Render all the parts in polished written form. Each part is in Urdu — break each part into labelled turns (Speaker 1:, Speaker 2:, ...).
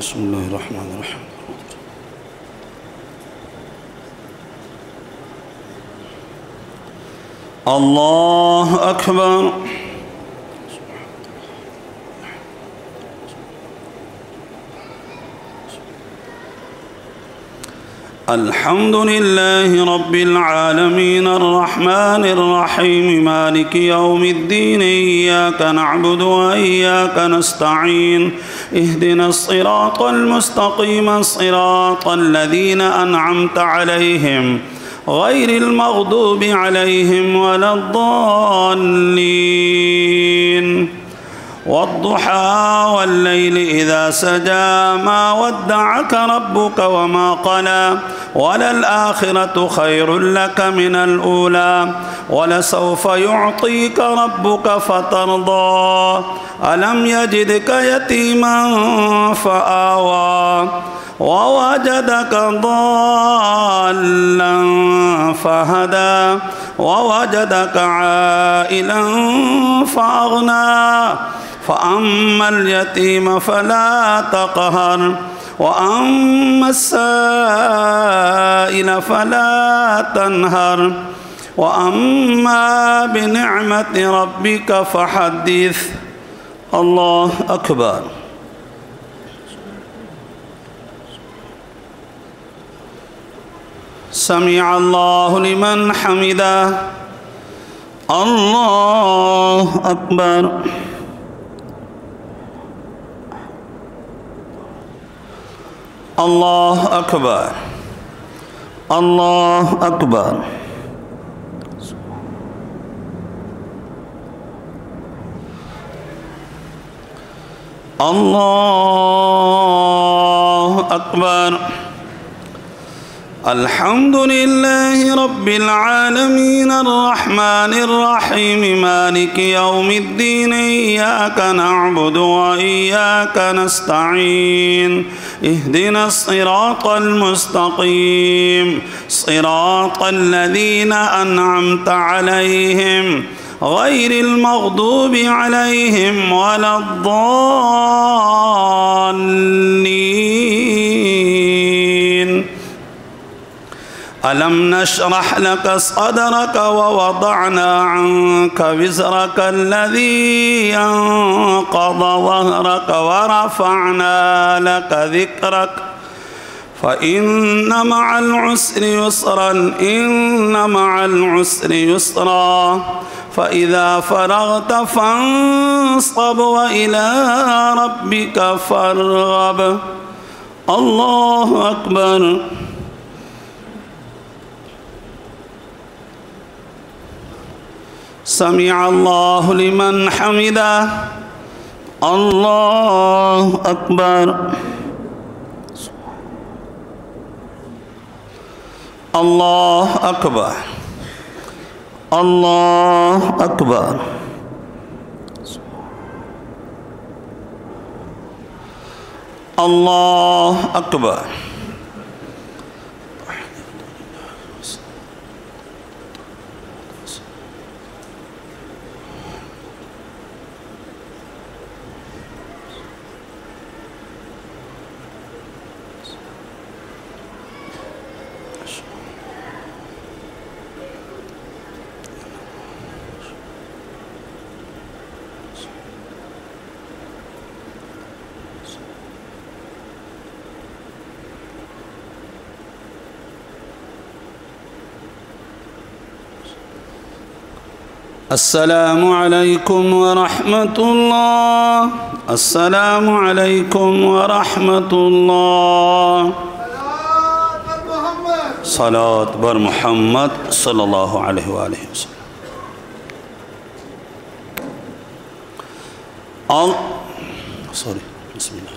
Speaker 1: بسم الله الرحمن الرحيم الله أكبر الحمد لله رب العالمين الرحمن الرحيم مالك يوم الدين إياك نعبد وإياك نستعين اهدنا الصراط المستقيم صراط الذين أنعمت عليهم غير المغضوب عليهم ولا الضالين والضحى والليل إذا سجى ما ودعك ربك وما قلى وللآخرة خير لك من الأولى ولسوف يعطيك ربك فترضى ألم يجدك يتيما فآوى ووجدك ضالا فهدى ووجدك عائلا فأغنى فأما اليتيم فلا تقهر وأما السائل فلا تنهر وأما بنعمة ربك فحدث الله أكبر سمع الله لمن حمده الله أكبر الله أكبر الله أكبر الله أكبر الحمد لله رب العالمين الرحمن الرحيم مالك يوم الدين إياك نعبد وإياك نستعين اهدنا الصراط المستقيم صراط الذين أنعمت عليهم غير المغضوب عليهم ولا الضالين ألم نشرح لك صدرك ووضعنا عنك وزرك الذي أنقض ظهرك ورفعنا لك ذكرك فإن مع العسر يسرا إن مع العسر يسرا فإذا فرغت فانصب وإلى ربك فارغب الله أكبر سمع الله لمن حمده الله أكبر الله أكبر الله أكبر الله أكبر السلام عليكم ورحمة الله السلام عليكم ورحمة الله صلاة بر محمد صلى الله عليه وآله وسلم بسم الله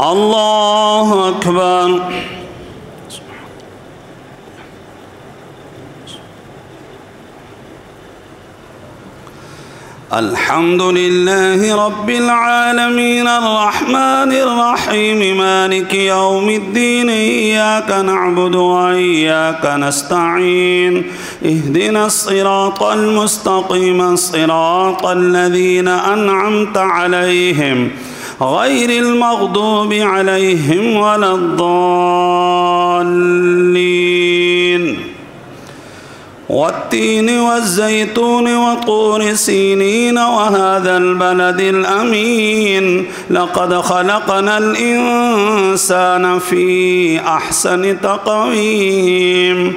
Speaker 1: الله أكبر الحمد لله رب العالمين الرحمن الرحيم مالك يوم الدين إياك نعبد وإياك نستعين اهدنا الصراط المستقيم صراط الذين أنعمت عليهم غير المغضوب عليهم ولا الضالين والتين والزيتون وطور سينين وهذا البلد الأمين لقد خلقنا الإنسان في أحسن تقويم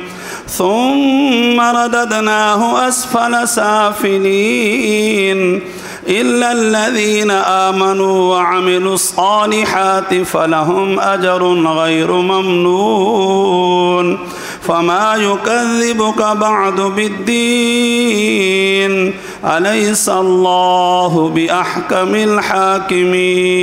Speaker 1: ثم رددناه أسفل سافلين إلا الذين آمنوا وعملوا الصالحات فلهم أجر غير ممنون فما يكذبك بعد بالدين أليس الله بأحكم الحاكمين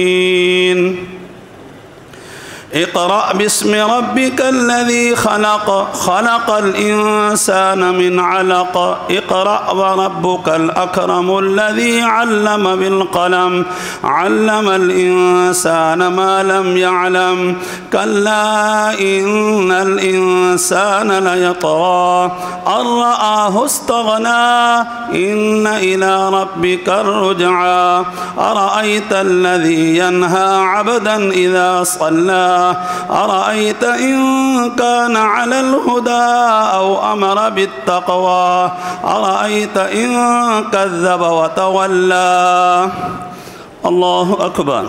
Speaker 1: اقرأ باسم ربك الذي خلق خلق الإنسان من علق اقرأ وربك الأكرم الذي علم بالقلم علم الإنسان ما لم يعلم كلا إن الإنسان ليطغى أن رآه استغنى إن إلى ربك الرجعى أرأيت الذي ينهى عبدا إذا صلى أرأيت إن كان على الهدى أو أمر بالتقوى أرأيت إن كذب وتولى الله أكبر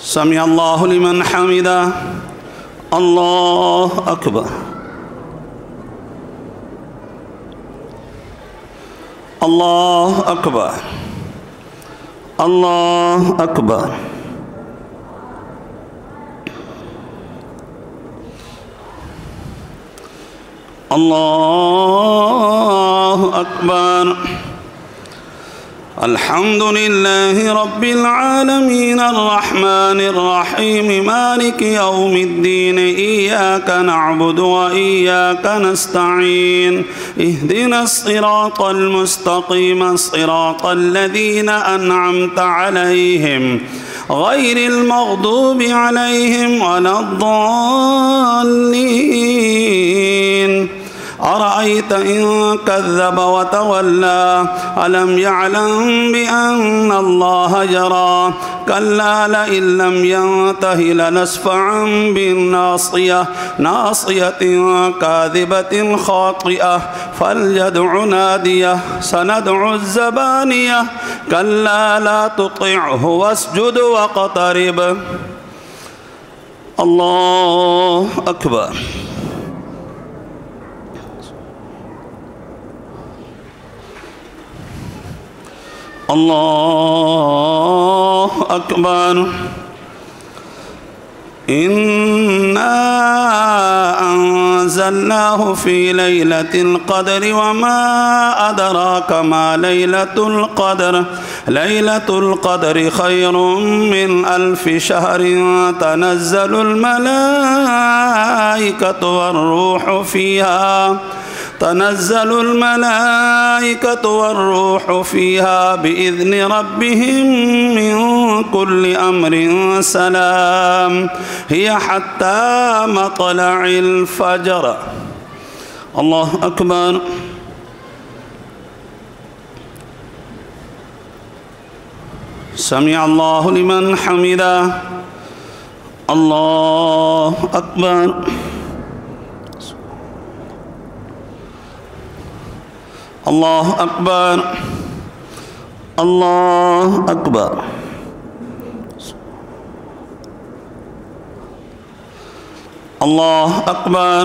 Speaker 1: سمع الله لمن حمده الله أكبر الله أكبر الله أكبر الله أكبر الحمد لله رب العالمين الرحمن الرحيم مالك يوم الدين إياك نعبد وإياك نستعين اهدنا الصراط المستقيم صراط الذين أنعمت عليهم غير المغضوب عليهم ولا الضالين أرأيت إن كذب وتولى ألم يعلم بأن الله يرى كلا لئن لم ينته لنسفعا بالناصية ناصية كاذبة خاطئة فليدع ناديه سندع الزبانية كلا لا تطعه واسجد واقترب الله أكبر الله أكبر إنا أنزلناه في ليلة القدر وما أدراك ما ليلة القدر ليلة القدر خير من 1000 شهر تنزل الملائكة والروح فيها تنزل الملائكة والروح فيها بإذن ربهم من كل أمر سلام هي حتى مطلع الفجر الله أكبر سمع الله لمن حمده الله أكبر الله أكبر الله أكبر الله أكبر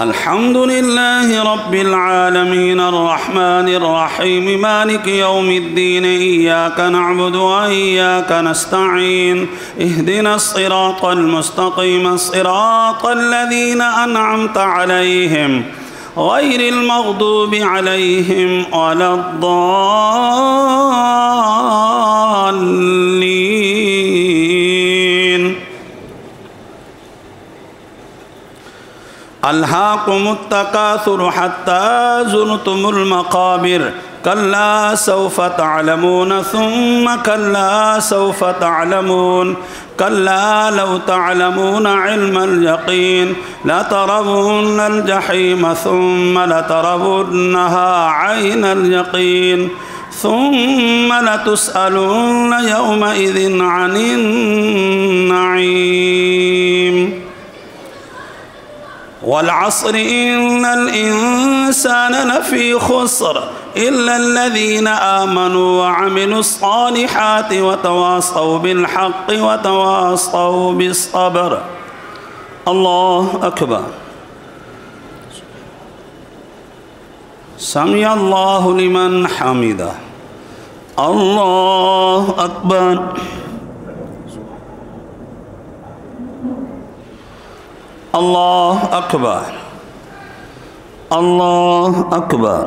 Speaker 1: الحمد لله رب العالمين الرحمن الرحيم مالك يوم الدين إياك نعبد وإياك نستعين اهدنا الصراط المستقيم صراط الذين أنعمت عليهم غير المغضوب عليهم ولا الضالين ألهاكم التكاثر حتى زرتم المقابر كلا سوف تعلمون ثم كلا سوف تعلمون كلا لو تعلمون علم اليقين لترون الجحيم ثم لترونها عين اليقين ثم لتسألن يومئذ عن النعيم والعصر إن الإنسان لفي خسر إلا الذين آمنوا وعملوا الصالحات وتواصوا بالحق وتواصوا بالصبر. الله أكبر. سمع الله لمن حمده. الله أكبر. الله أكبر. الله أكبر.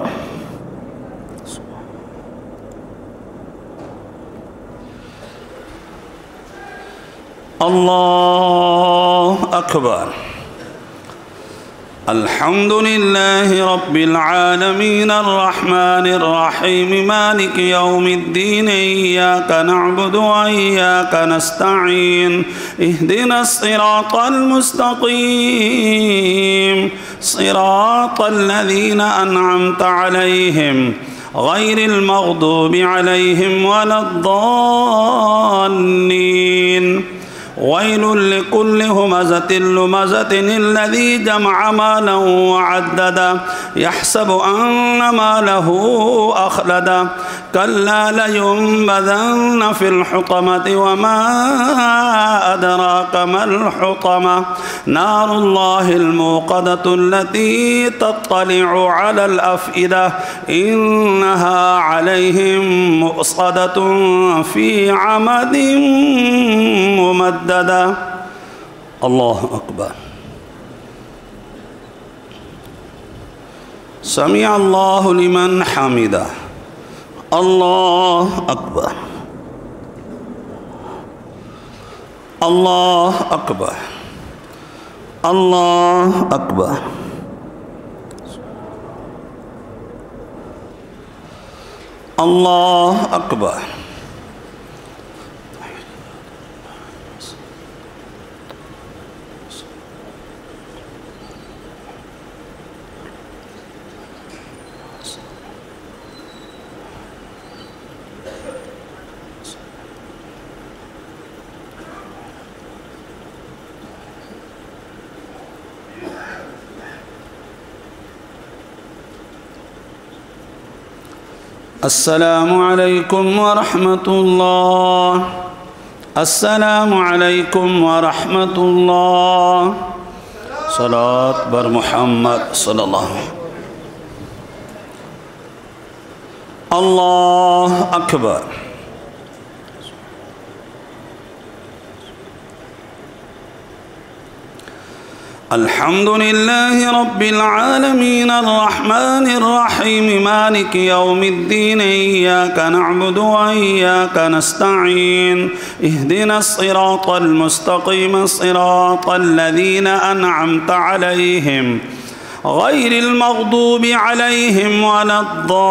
Speaker 1: الله أكبر. الحمد لله رب العالمين الرحمن الرحيم مالك يوم الدين إياك نعبد وإياك نستعين اهدنا الصراط المستقيم صراط الذين أنعمت عليهم غير المغضوب عليهم ولا الضالين ويل لكل همزة لمزة الذي جمع مالا وعددا يحسب أن ماله أخلدا كلا لينبذن في الحطمة وما أدراك ما الحطمة نار الله الموقدة التي تطلع على الأفئدة إنها عليهم مؤصدة في عمد ممددة. الله أكبر. سمع الله لمن حمده. الله أكبر. الله أكبر. الله أكبر. الله أكبر. السلام عليكم ورحمة الله. السلام عليكم ورحمة الله. صلاة بر محمد صلى الله عليه وسلم. الله أكبر. الحمد لله رب العالمين الرحمن الرحيم مالك يوم الدين إياك نعبد وإياك نستعين اهدنا الصراط المستقيم صراط الذين أنعمت عليهم غير المغضوب عليهم ولا الضالين.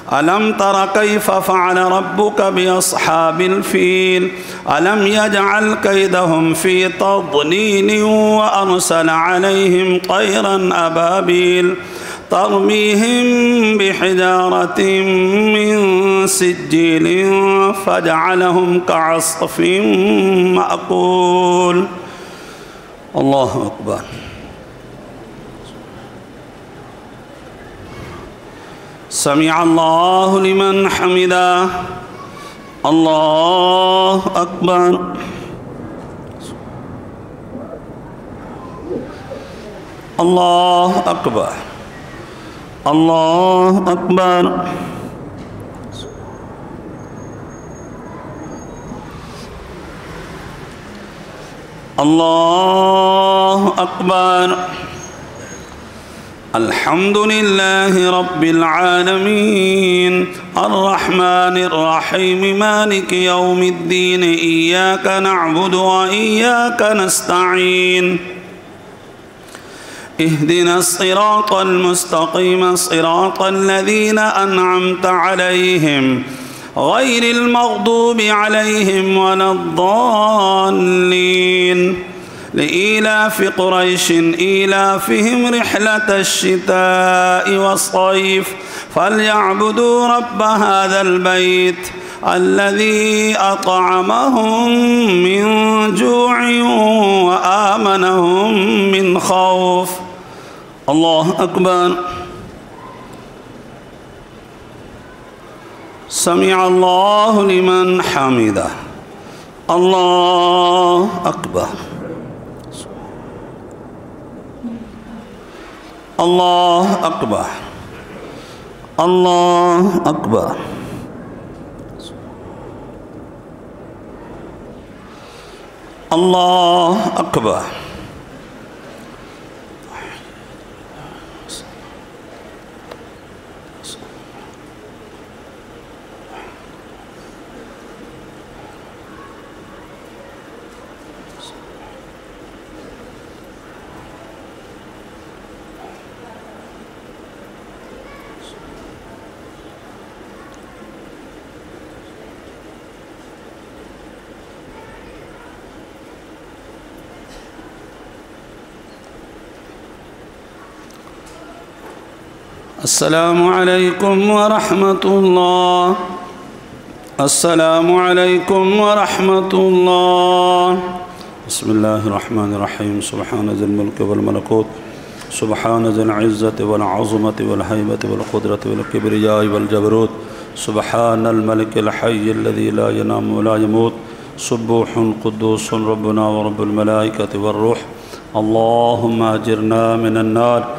Speaker 1: ألم تر كيف فعل ربك بأصحاب الفيل ألم يجعل كيدهم في تضليل وأرسل عليهم طيرا أبابيل ترميهم بحجارة من سجيل فجعلهم كعصف مأكول. الله أكبر. سمع الله لمن حمده. الله أكبر الله أكبر الله أكبر الله أكبر الحمد لله رب العالمين الرحمن الرحيم مالك يوم الدين إياك نعبد وإياك نستعين اهدنا الصراط المستقيم صراط الذين أنعمت عليهم غير المغضوب عليهم ولا الضالين لإيلاف قريش إيلافهم رحلة الشتاء والصيف فليعبدوا رب هذا البيت الذي أطعمهم من جوع وآمنهم من خوف الله أكبر سمع الله لمن حمده الله أكبر الله أكبر الله أكبر الله أكبر السلام عليكم ورحمة الله السلام عليكم ورحمة الله بسم الله الرحمن الرحيم سبحان ذي الملك والملكوت سبحان ذي العزة والعظمة والهيبة والقدرة والكبرياء والجبروت سبحان الملك الحي الذي لا ينام ولا يموت سبوح قدوس ربنا ورب الملائكة والروح اللهم أجرنا من النار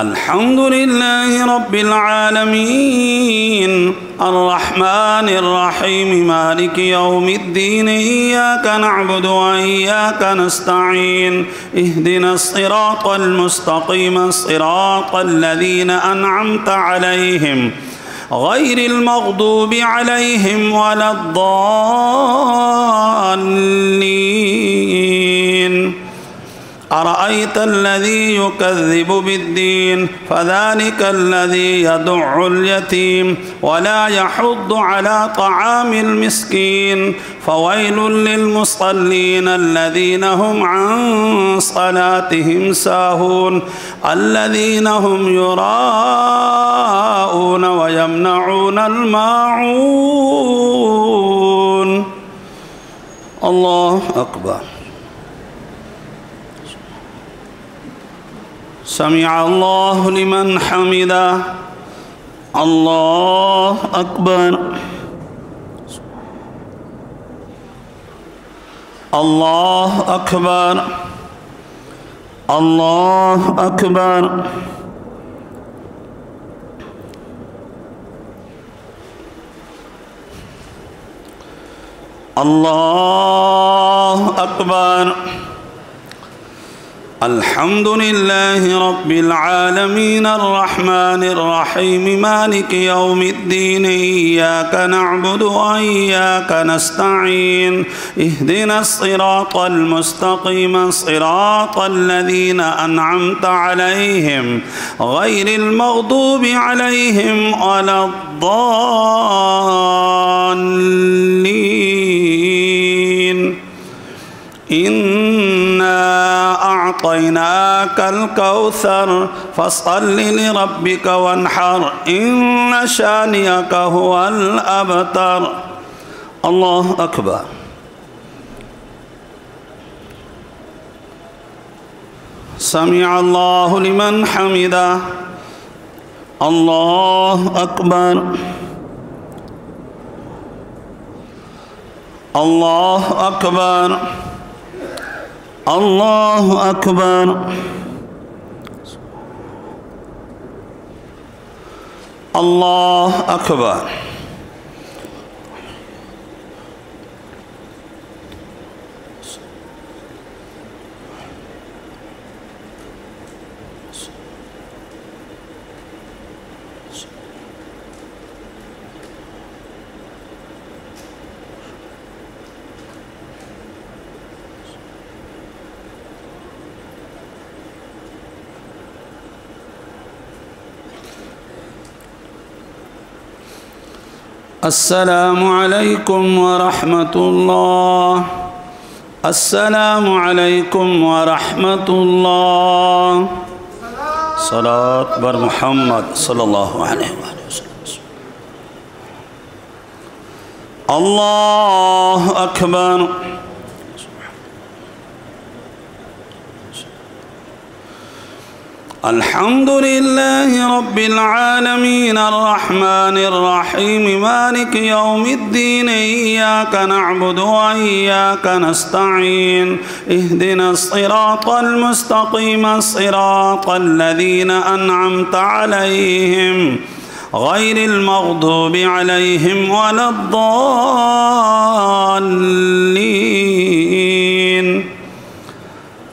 Speaker 1: الحمد لله رب العالمين الرحمن الرحيم مالك يوم الدين إياك نعبد وإياك نستعين اهدنا الصراط المستقيم صراط الذين أنعمت عليهم غير المغضوب عليهم ولا الضالين أرأيت الذي يكذب بالدين فذلك الذي يدع اليتيم ولا يحض على طعام المسكين فويل للمصلين الذين هم عن صلاتهم ساهون الذين هم يراءون ويمنعون الماعون الله أكبر سمع الله لمن حمده الله أكبر الله أكبر الله أكبر الله أكبر الحمد لله رب العالمين الرحمن الرحيم مالك يوم الدين إياك نعبد وإياك نستعين اهدنا الصراط المستقيم صراط الذين أنعمت عليهم غير المغضوب عليهم ولا الضالين إنا أعطيناك الكوثر فصل لربك وانحر إن شانئك هو الأبتر الله أكبر سمع الله لمن حمده الله أكبر الله أكبر الله أكبر الله أكبر السلام عليكم ورحمة الله السلام عليكم ورحمة الله صلاة بر محمد صلى الله عليه وسلم الله أكبر الحمد لله رب العالمين الرحمن الرحيم مالك يوم الدين إياك نعبد وإياك نستعين اهدنا الصراط المستقيم صراط الذين أنعمت عليهم غير المغضوب عليهم ولا الضالين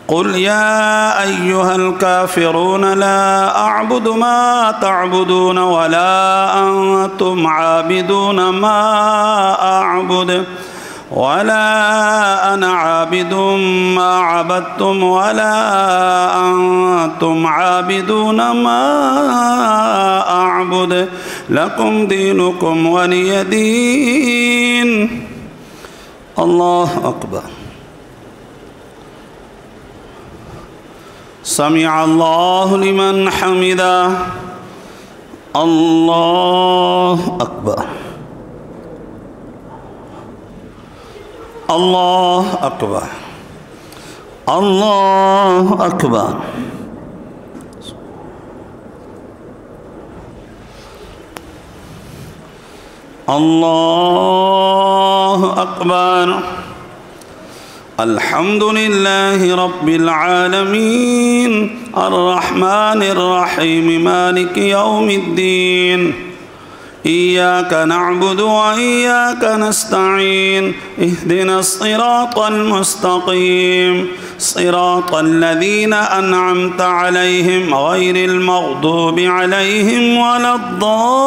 Speaker 1: قل يا أيها الكافرون لا أعبد ما تعبدون ولا أنتم عابدون ما أعبد ولا أنا عابد ما عبدتم ولا أنتم عابدون ما أعبد لكم دينكم ولي دين الله أكبر سمع الله لمن حمده الله أكبر الله أكبر الله أكبر الله أكبر الحمد لله رب العالمين الرحمن الرحيم مالك يوم الدين إياك نعبد وإياك نستعين اهدنا الصراط المستقيم صراط الذين أنعمت عليهم غير المغضوب عليهم ولا الضالين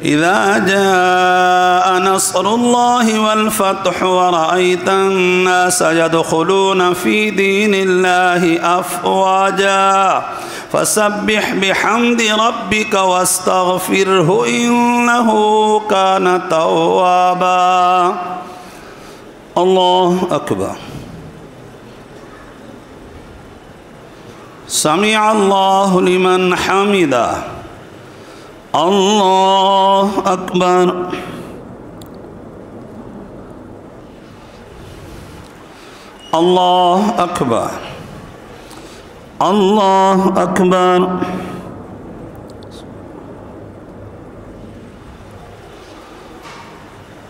Speaker 1: إذا جاء نصر الله والفتح ورأيت الناس يدخلون في دين الله أفواجا فسبح بحمد ربك واستغفره إنه كان توابا الله أكبر سمع الله لمن حمده الله أكبر الله أكبر الله أكبر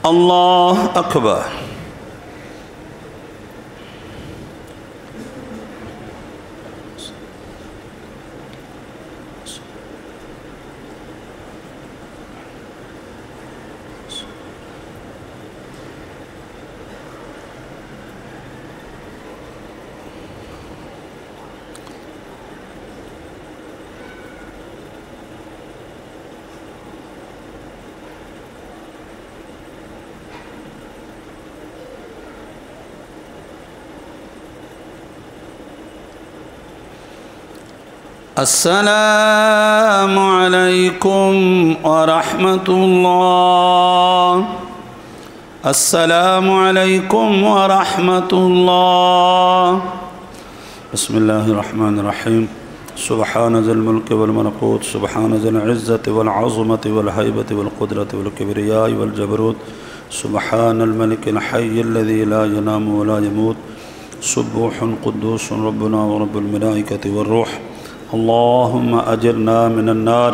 Speaker 1: الله أكبر السلام عليكم ورحمة الله. السلام عليكم ورحمة الله. بسم الله الرحمن الرحيم. سبحان ذي الملك والملكوت، سبحان ذي العزة والعظمة والهيبة والقدرة والكبرياء والجبروت، سبحان الملك الحي الذي لا ينام ولا يموت، سبوح قدوس ربنا ورب الملائكة والروح. اللهم أجرنا من النار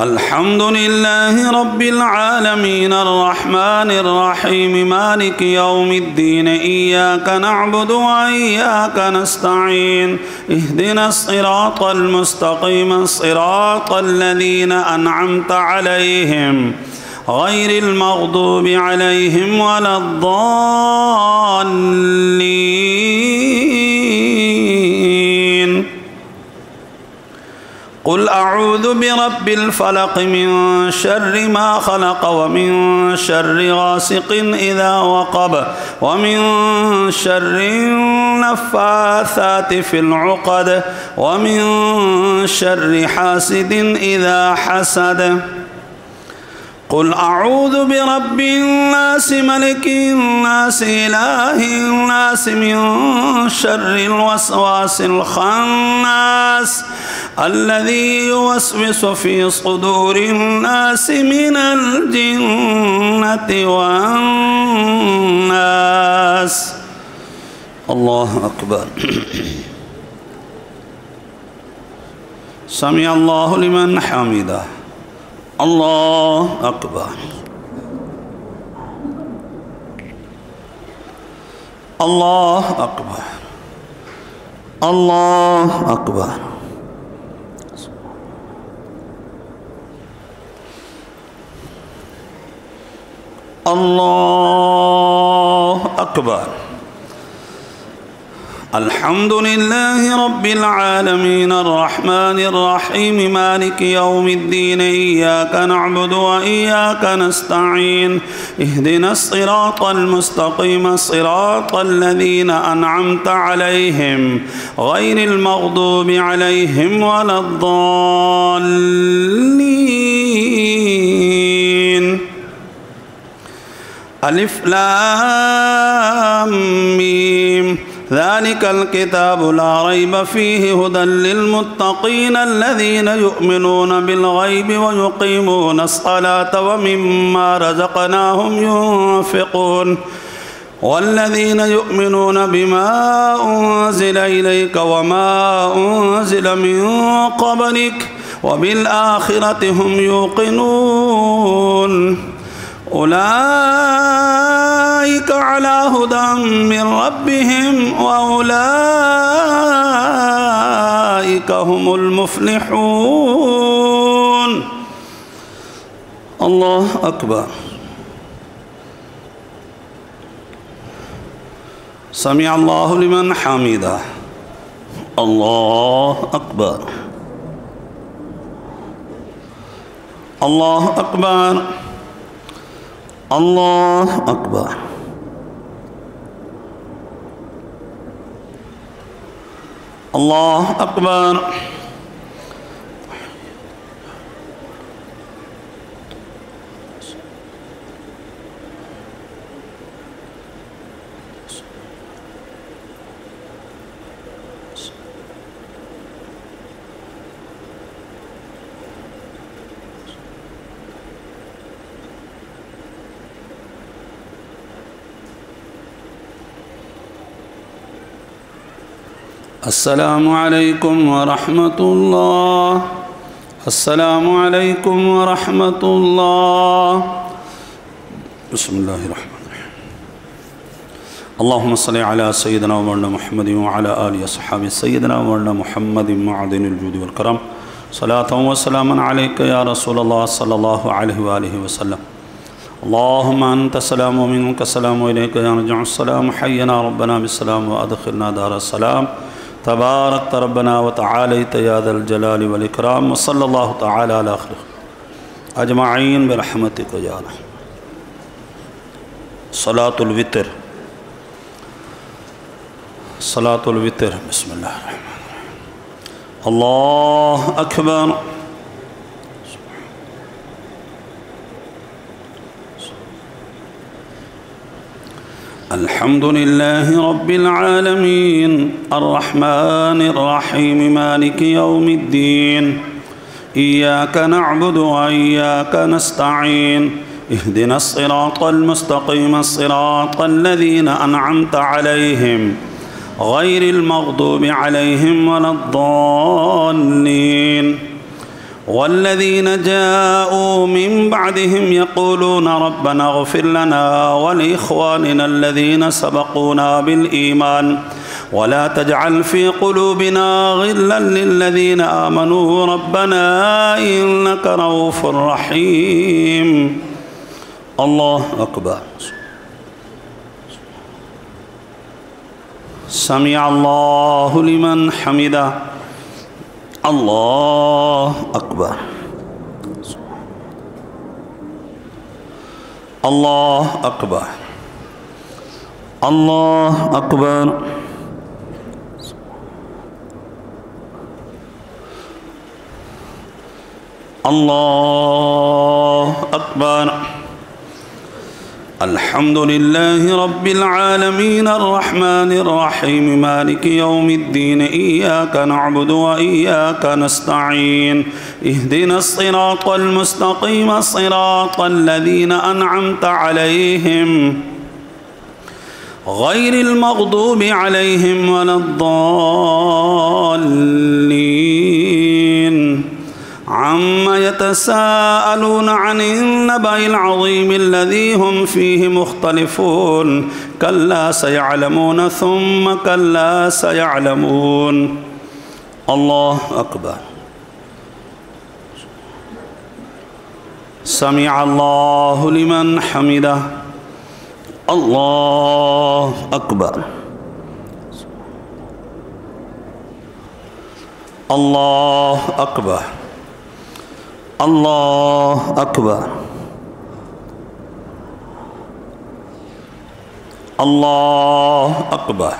Speaker 1: الحمد لله رب العالمين الرحمن الرحيم مالك يوم الدين إياك نعبد وإياك نستعين اهدنا الصراط المستقيم صراط الذين أنعمت عليهم غير المغضوب عليهم ولا الضالين قل أعوذ برب الفلق من شر ما خلق ومن شر غاسق إذا وقب ومن شر النفاثات في العقد ومن شر حاسد إذا حسد قل أعوذ برب الناس ملك الناس إله الناس من شر الوسواس الخناس الذي يوسوس في صدور الناس من الجنة والناس الله أكبر سمع الله لمن حمده الله أكبر الله أكبر الله أكبر الله أكبر الحمد لله رب العالمين الرحمن الرحيم مالك يوم الدين إياك نعبد وإياك نستعين اهدنا الصراط المستقيم صراط الذين أنعمت عليهم غير المغضوب عليهم ولا الضالين ألف لام ميم ذلك الكتاب لا ريب فيه هدى للمتقين الذين يؤمنون بالغيب ويقيمون الصلاة ومما رزقناهم ينفقون والذين يؤمنون بما أنزل إليك وما أنزل من قبلك وبالآخرة هم يوقنون أولئك على هدى من ربهم وأولئك هم المفلحون الله أكبر سمع الله لمن حمده الله أكبر الله أكبر الله أكبر الله أكبر السلام عليكم ورحمة الله السلام عليكم ورحمة الله بسم الله الرحمن الرحيم اللهم صل على سيدنا ومولانا محمد وعلى آله وصحبه سيدنا ومولانا محمد معدن الجود والكرم صلاة وسلاما عليك يا رسول الله صلى الله عليه وآله وسلم اللهم أنت السلام ومنك السلام وإليك يرجع السلام حينا ربنا بالسلام وأدخلنا دار السلام تبارك ربنا وتعاليت يا ذا الجلال والإكرام وصلى الله تعالى على خير أجمعين برحمتك يا رحمة صلاة الوتر صلاة الوتر بسم الله الرحمن الرحيم الله أكبر الحمد لله رب العالمين الرحمن الرحيم مالك يوم الدين إياك نعبد وإياك نستعين اهدنا الصراط المستقيم صراط الذين أنعمت عليهم غير المغضوب عليهم ولا الضالين والذين جاءوا من بعدهم يقولون ربنا اغفر لنا ولإخواننا الذين سبقونا بالإيمان ولا تجعل في قلوبنا غلا للذين آمنوا ربنا إنك رؤوف رحيم. الله أكبر. سمع الله لمن حمده. الله أكبر. الله أكبر. الله أكبر. الله أكبر. الحمد لله رب العالمين الرحمن الرحيم مالك يوم الدين إياك نعبد وإياك نستعين اهدنا الصراط المستقيم صراط الذين أنعمت عليهم غير المغضوب عليهم ولا الضالين. عما يتساءلون عن النبأ العظيم الذي هم فيه مختلفون كلا سيعلمون ثم كلا سيعلمون. الله أكبر. سمع الله لمن حمده. الله أكبر. الله أكبر. الله أكبر. الله أكبر.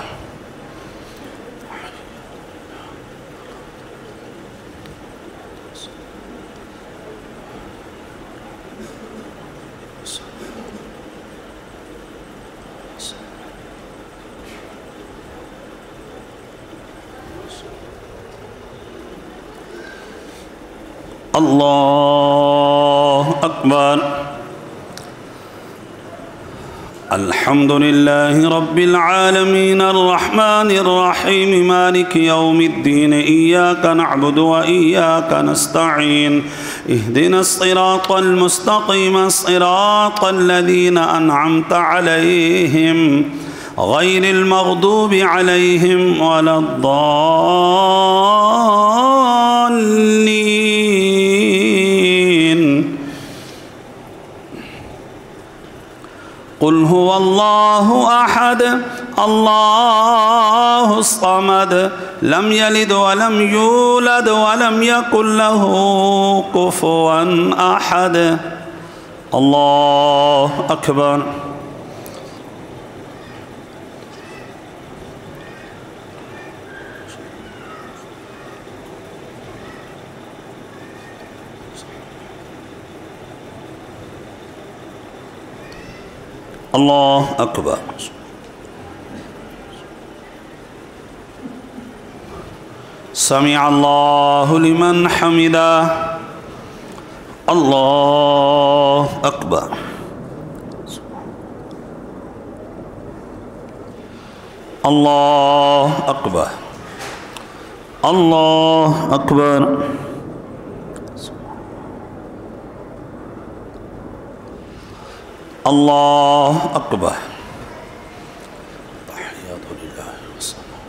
Speaker 1: الله أكبر. الحمد لله رب العالمين الرحمن الرحيم مالك يوم الدين إياك نعبد وإياك نستعين اهدنا الصراط المستقيم صراط الذين أنعمت عليهم غير المغضوب عليهم ولا الضالين. قل هو الله أحد الله الصمد لم يلد ولم يولد ولم يكن له كفوا أحد. الله أكبر. الله أكبر. سمع الله لمن حمده. الله أكبر. الله أكبر. الله أكبر. الله أكبر. تحيات لله والصلاة.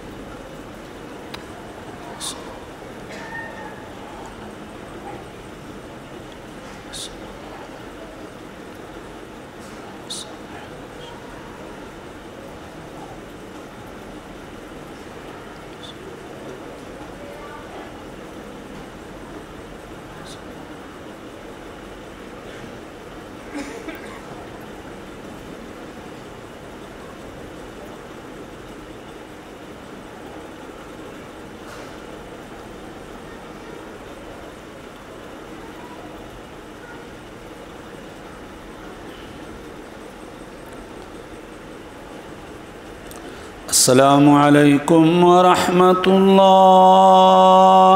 Speaker 1: السلام عليكم ورحمة الله.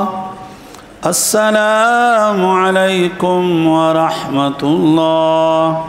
Speaker 1: السلام عليكم ورحمة الله.